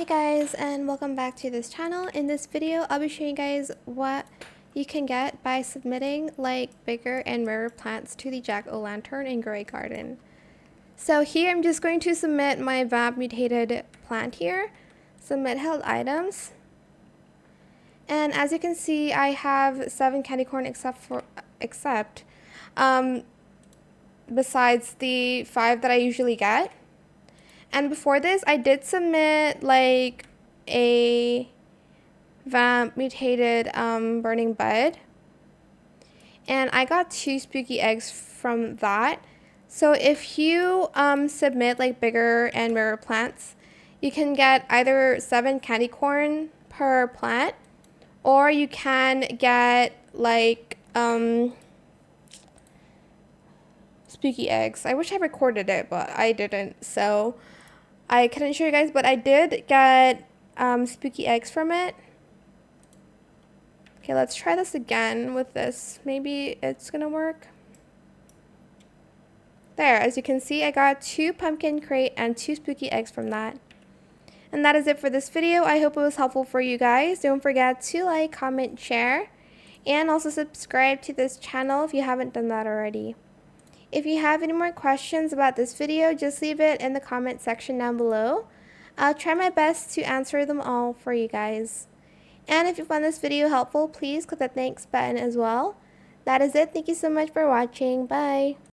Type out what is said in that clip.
Hey guys, and welcome back to this channel. In this video I'll be showing you guys what you can get by submitting like bigger and rarer plants to the jack-o'-lantern in Grey Garden. So here I'm just going to submit my vamp mutated plant here, submit held items, and as you can see I have 7 candy corn except besides the 5 that I usually get. And before this, I did submit like a vamp mutated burning bud, and I got 2 spooky eggs from that. So if you submit like bigger and rarer plants, you can get either 7 candy corn per plant, or you can get like spooky eggs. I wish I recorded it, but I didn't, so I couldn't show you guys, but I did get spooky eggs from it. Okay, let's try this again with this. Maybe it's gonna work. There, as you can see, I got 2 pumpkin crate and 2 spooky eggs from that. And that is it for this video. I hope it was helpful for you guys. Don't forget to like, comment, share, and also subscribe to this channel if you haven't done that already. If you have any more questions about this video, just leave it in the comment section down below. I'll try my best to answer them all for you guys. And if you found this video helpful, please click the thanks button as well. That is it. Thank you so much for watching. Bye.